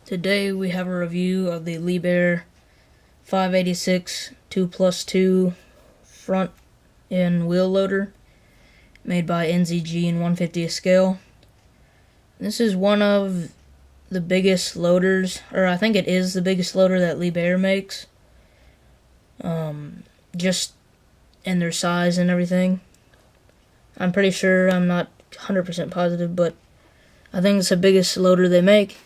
Today we have a review of the Liebherr 586 2+2 front end wheel loader made by NZG in 1/50th scale. This is one of the biggest loaders, or I think it is the biggest loader that Liebherr makes, just in their size and everything. I'm pretty sure, I'm not 100% positive, but I think it's the biggest loader they make.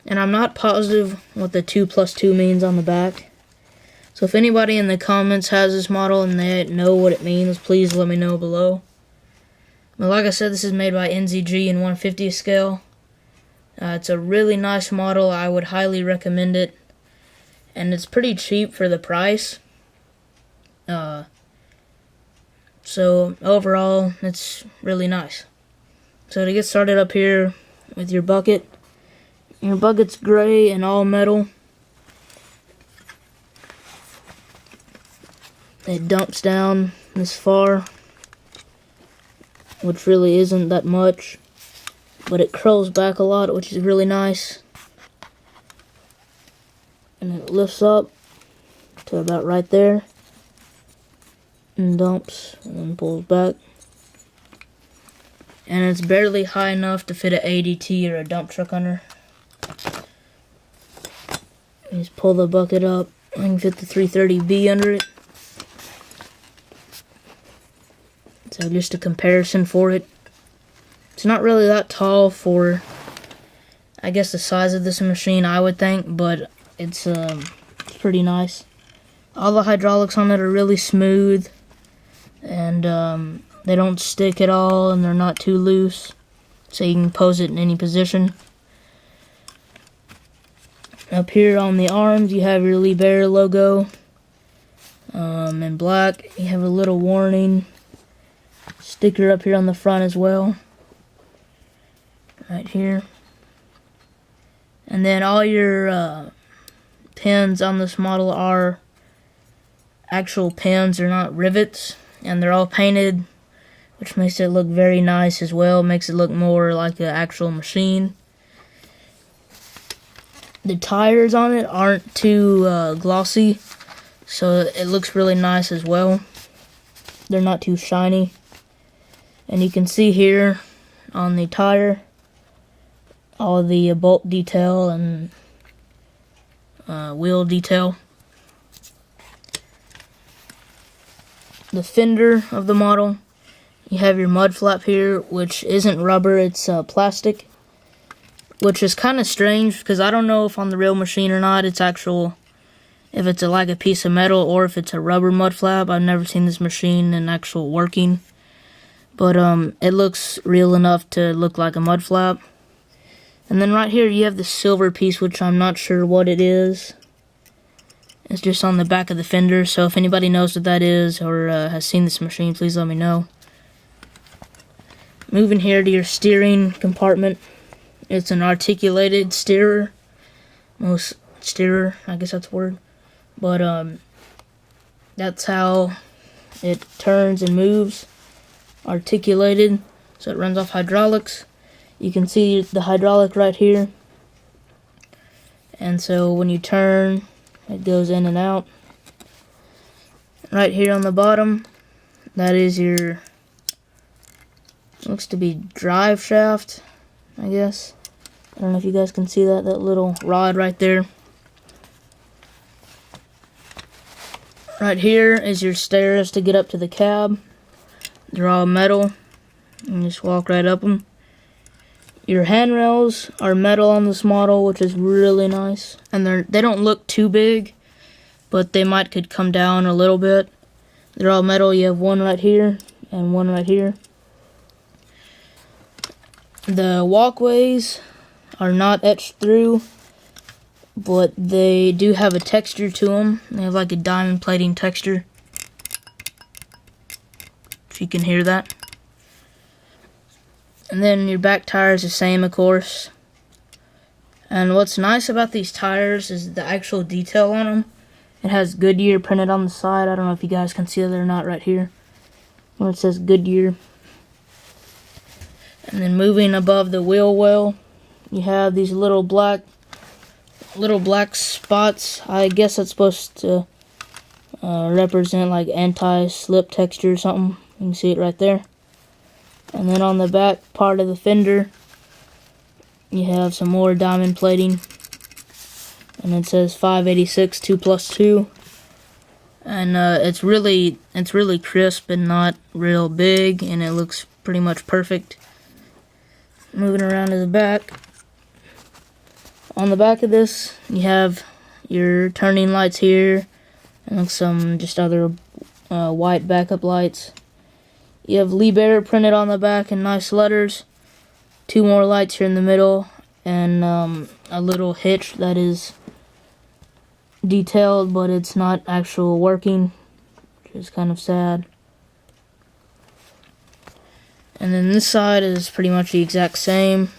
And I'm not positive what the 2+2 means on the back. So if anybody in the comments has this model and they know what it means, please let me know below. But like I said, this is made by NZG in 1/50th scale. It's a really nice model. I would highly recommend it. And it's pretty cheap for the price. So overall, it's really nice. So to get started up here with your bucket's gray and all metal. It dumps down this far, which really isn't that much, but it curls back a lot, which is really nice. And it lifts up to about right there and dumps and then pulls back. And it's barely high enough to fit an ADT or a dump truck under. Just pull the bucket up. I can fit the 330B under it. So just a comparison for it. It's not really that tall for, I guess, the size of this machine, I would think, but it's pretty nice. All the hydraulics on it are really smooth, and they don't stick at all, and they're not too loose, so you can pose it in any position. Up here on the arms, you have your Liebherr logo. In black, you have a little warning sticker up here on the front as well. Right here. And then all your pins on this model are actual pins. They're not rivets. And they're all painted, which makes it look very nice as well. Makes it look more like an actual machine. The tires on it aren't too glossy, so it looks really nice as well. They're not too shiny. And you can see here on the tire all the bolt detail and wheel detail. The fender of the model, you have your mud flap here, which isn't rubber, it's plastic. Which is kind of strange, because I don't know if on the real machine or not it's actual, if it's like a piece of metal or if it's a rubber mud flap. I've never seen this machine in actual working. But it looks real enough to look like a mud flap. And then right here you have the silver piece, which I'm not sure what it is. It's just on the back of the fender, so if anybody knows what that is or has seen this machine, please let me know. Moving here to your steering compartment. It's an articulated steerer. Steerer, I guess that's the word. But that's how it turns and moves. Articulated, so it runs off hydraulics. You can see the hydraulic right here. And so when you turn, it goes in and out. Right here on the bottom, that is your, looks to be drive shaft, I guess. I don't know if you guys can see that little rod right there. Right here is your stairs to get up to the cab. They're all metal. You just walk right up them. Your handrails are metal on this model, which is really nice. And they don't look too big, but they could come down a little bit. They're all metal. You have one right here and one right here. The walkways are not etched through, but they do have a texture to them. They have like a diamond plating texture, if you can hear that. And then your back tire is the same, of course. And what's nice about these tires is the actual detail on them. It has Goodyear printed on the side. I don't know if you guys can see that or not right here, where it says Goodyear. And then moving above the wheel well, you have these little black spots. I guess that's supposed to represent like anti-slip texture or something. You can see it right there. And then on the back part of the fender, you have some more diamond plating, and it says 586 2+2. And it's really crisp and not real big, and it looks pretty much perfect. Moving around to the back. On the back of this, you have your turning lights here, and some just other white backup lights. You have Liebherr printed on the back in nice letters. 2 more lights here in the middle, and a little hitch that is detailed, but it's not actual working, which is kind of sad. And then this side is pretty much the exact same.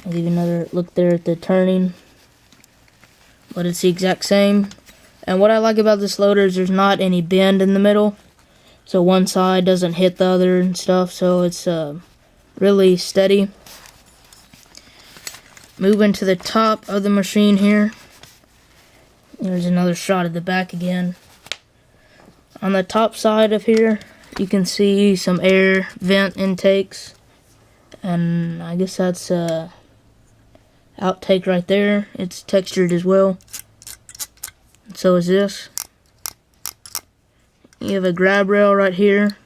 I'll give you another look there at the turning, but it's the exact same. And what I like about this loader is there's not any bend in the middle, so one side doesn't hit the other and stuff, so it's really steady. Moving to the top of the machine here, there's another shot of the back again. On the top side of here, you can see some air vent intakes, and I guess that's outtake right there. It's textured as well, and so is this. You have a grab rail right here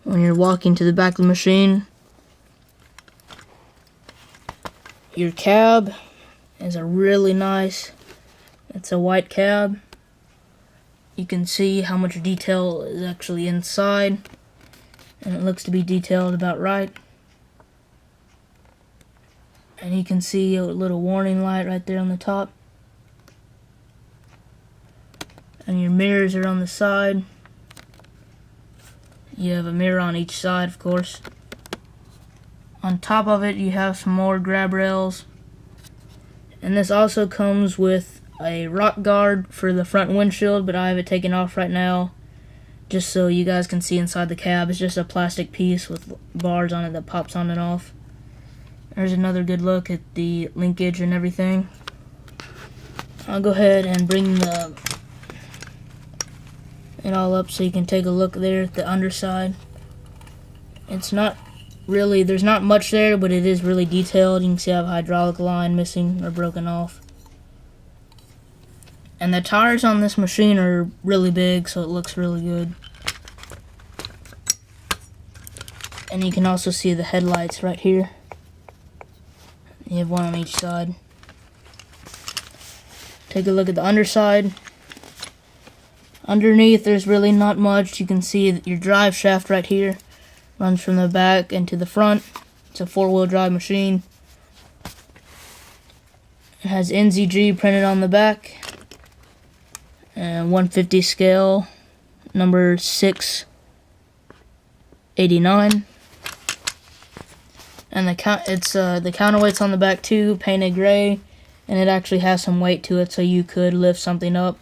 when you're walking to the back of the machine. Your cab is a really nice, it's a white cab. You can see how much detail is actually inside, and it looks to be detailed about right. And you can see a little warning light right there on the top. And your mirrors are on the side. You have a mirror on each side, of course. On top of it, you have some more grab rails. And this also comes with a rock guard for the front windshield, but I have it taken off right now just so you guys can see inside the cab. It's just a plastic piece with bars on it that pops on and off. There's another good look at the linkage and everything. I'll go ahead and bring it all up so you can take a look there at the underside. It's not really, there's not much there, but it is really detailed. You can see I have a hydraulic line missing or broken off. And the tires on this machine are really big, so it looks really good. And you can also see the headlights right here. You have one on each side. Take a look at the underside. Underneath, there's really not much. You can see that your drive shaft right here runs from the back and to the front. It's a 4-wheel drive machine. It has NZG printed on the back. And 150 scale, number 689. And the counterweight's on the back too, painted gray, and it actually has some weight to it, so you could lift something up.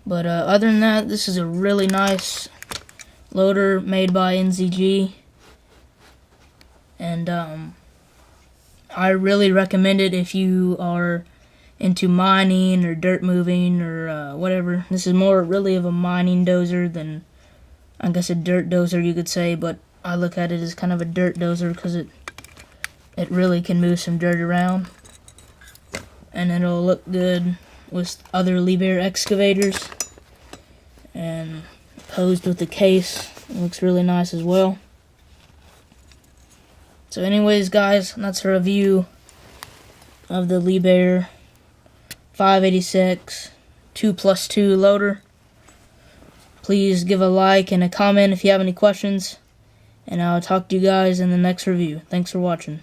But other than that, this is a really nice loader made by NZG, and I really recommend it if you are into mining or dirt moving or whatever. This is more really of a mining dozer than, I guess, a dirt dozer you could say, but I look at it as kind of a dirt dozer because it really can move some dirt around, and it'll look good with other Liebherr excavators, and posed with the case, it looks really nice as well. So anyways, guys, that's a review of the Liebherr 586 2+2 loader. Please give a like and a comment if you have any questions, and I'll talk to you guys in the next review. Thanks for watching.